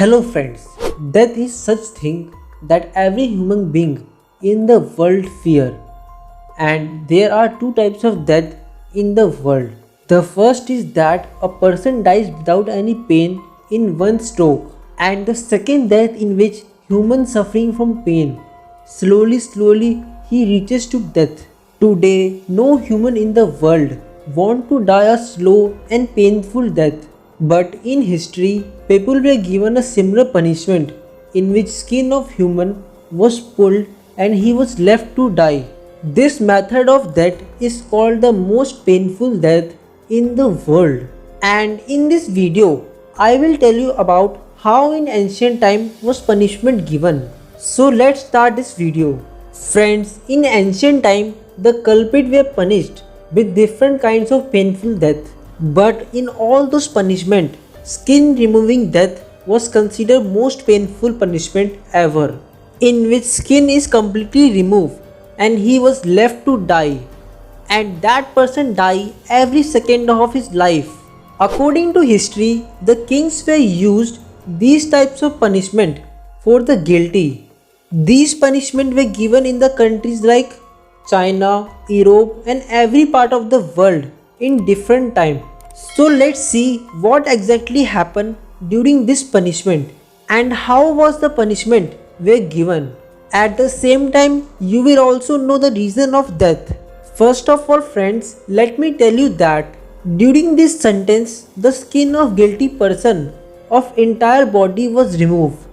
Hello friends, death is such thing that every human being in the world fear, and there are two types of death in the world. The first is that a person dies without any pain in one stroke, and the second death in which human suffering from pain slowly he reaches to death. Today no human in the world want to die a slow and painful death. But in history, people were given a similar punishment in which skin of human was pulled and he was left to die. This method of death is called the most painful death in the world. And in this video, I will tell you about how in ancient time was punishment given. So let's start this video. Friends, in ancient time, the culprit were punished with different kinds of painful death. But in all those punishment, skin removing death was considered most painful punishment ever, in which skin is completely removed and he was left to die, and that person die every second of his life. According to history, the kings were used these types of punishment for the guilty. These punishment were given in the countries like China, Europe and every part of the world in different time. So let's see what exactly happened during this punishment and how was the punishment were given. At the same time, you will also know the reason of death. First of all friends, let me tell you that during this sentence, the skin of guilty person of entire body was removed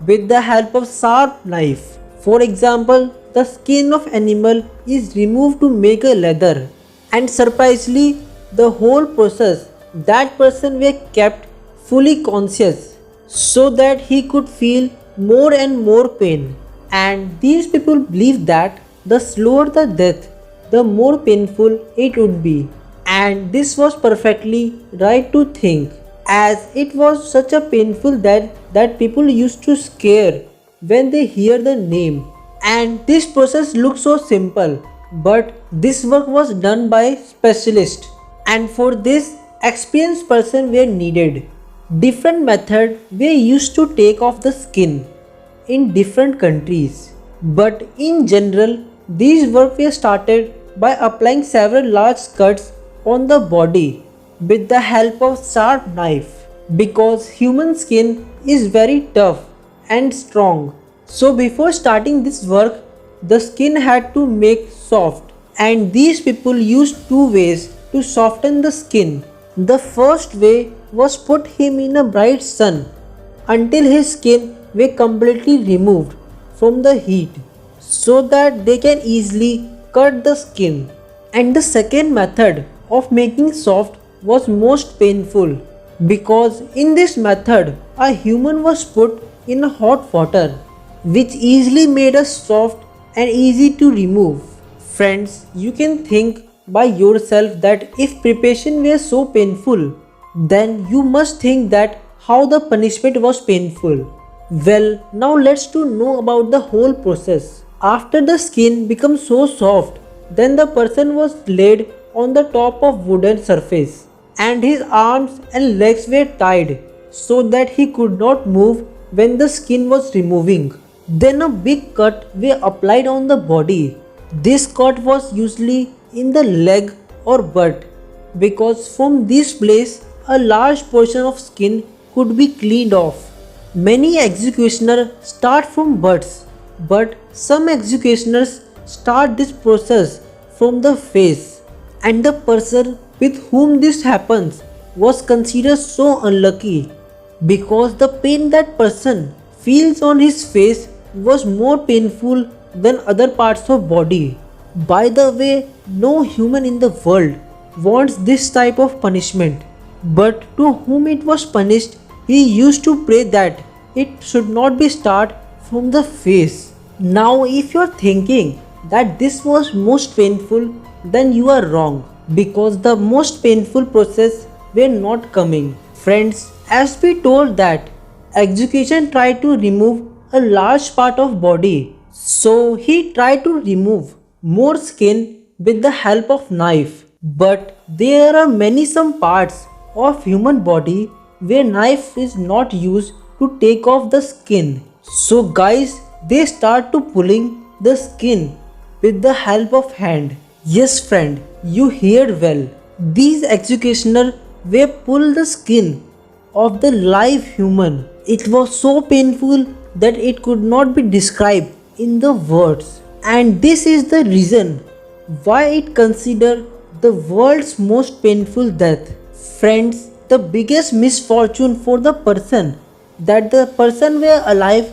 with the help of sharp knife. For example, the skin of animal is removed to make a leather, and surprisingly the whole process that person were kept fully conscious so that he could feel more and more pain. And these people believe that the slower the death, the more painful it would be. And this was perfectly right to think, as it was such a painful death that people used to scare when they hear the name. And this process looks so simple, but this work was done by specialists, and for this experienced person were needed. Different methods were used to take off the skin in different countries, but in general these work were started by applying several large cuts on the body with the help of sharp knife, because human skin is very tough and strong. So before starting this work, the skin had to make soft, and these people used two ways to soften the skin. The first way was put him in a bright sun until his skin were completely removed from the heat so that they can easily cut the skin. And the second method of making soft was most painful, because in this method a human was put in hot water, which easily made us soft and easy to remove. Friends, you can think by yourself that if preparation were so painful, then you must think that how the punishment was painful. Well, now let's to know about the whole process. After the skin becomes so soft, then the person was laid on the top of wooden surface, and his arms and legs were tied so that he could not move when the skin was removing. Then a big cut were applied on the body. This cut was usually in the leg or butt, because from this place a large portion of skin could be cleaned off. Many executioners start from butts, but some executioners start this process from the face, and the person with whom this happens was considered so unlucky, because the pain that person feels on his face was more painful than other parts of body. By the way, no human in the world wants this type of punishment, but to whom it was punished, he used to pray that it should not be start from the face. Now if you are thinking that this was most painful, then you are wrong, because the most painful process were not coming. Friends, as we told that execution tried to remove a large part of body, so he tried to remove more skin with the help of knife. But there are many some parts of human body where knife is not used to take off the skin. So guys, they start to pulling the skin with the help of hand. Yes friend, you heard well. These executioner were pull the skin of the live human. It was so painful that it could not be described in the words. And this is the reason why it considered the world's most painful death. Friends, the biggest misfortune for the person that the person were alive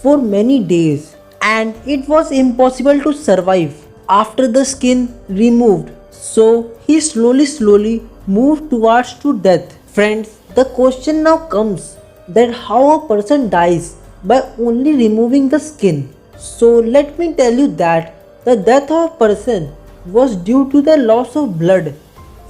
for many days and it was impossible to survive after the skin removed. So he slowly moved towards to death. Friends, the question now comes that how a person dies by only removing the skin. So let me tell you that the death of a person was due to the loss of blood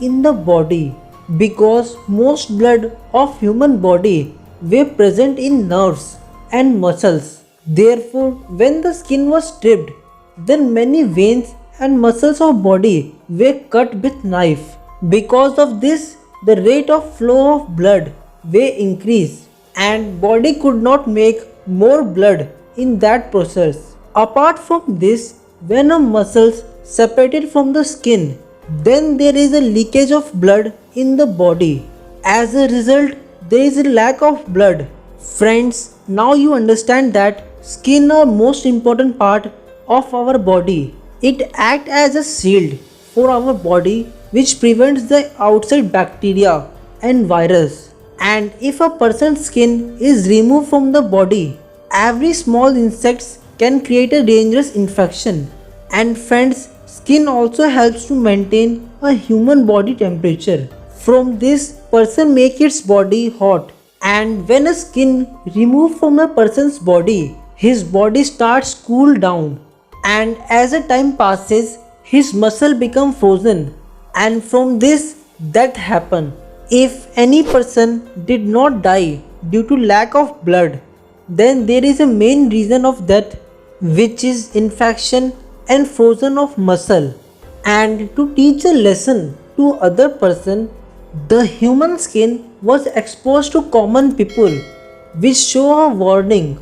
in the body because most blood of human body were present in nerves and muscles. Therefore, when the skin was stripped, then many veins and muscles of body were cut with knife. Because of this, the rate of flow of blood were increased and body could not make more blood in that process. Apart from this, when a muscles separated from the skin, then there is a leakage of blood in the body. As a result, there is a lack of blood. Friends, now you understand that skin are most important part of our body. It acts as a shield for our body which prevents the outside bacteria and virus. And if a person's skin is removed from the body, every small insects can create a dangerous infection. And friends, skin also helps to maintain a human body temperature. From this, person make its body hot. And when a skin removed from a person's body, his body starts cool down. And as the time passes, his muscle become frozen. And from this, death happen. If any person did not die due to lack of blood, then there is a main reason of death, which is infection and frozen of muscle. And to teach a lesson to other person, the human skin was exposed to common people, which show a warning.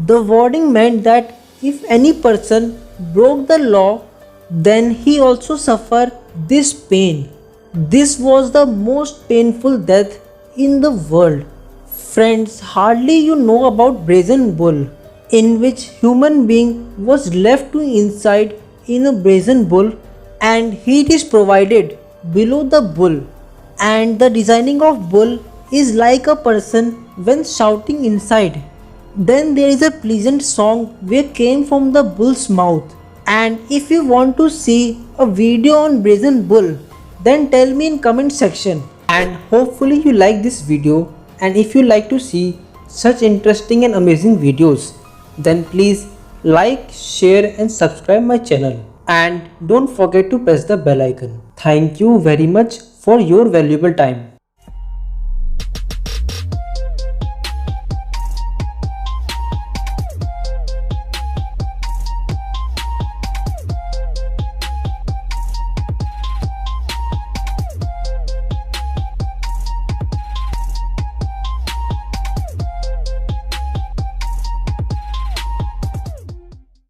The warning meant that if any person broke the law, then he also suffered this pain. This was the most painful death in the world. Friends, hardly you know about brazen bull, in which human being was left to inside in a brazen bull and heat is provided below the bull, and the designing of bull is like a person when shouting inside. Then there is a pleasant song which came from the bull's mouth. And if you want to see a video on brazen bull, then tell me in comment section. And hopefully you like this video, and if you like to see such interesting and amazing videos, then please like, share and subscribe my channel. And don't forget to press the bell icon. Thank you very much for your valuable time.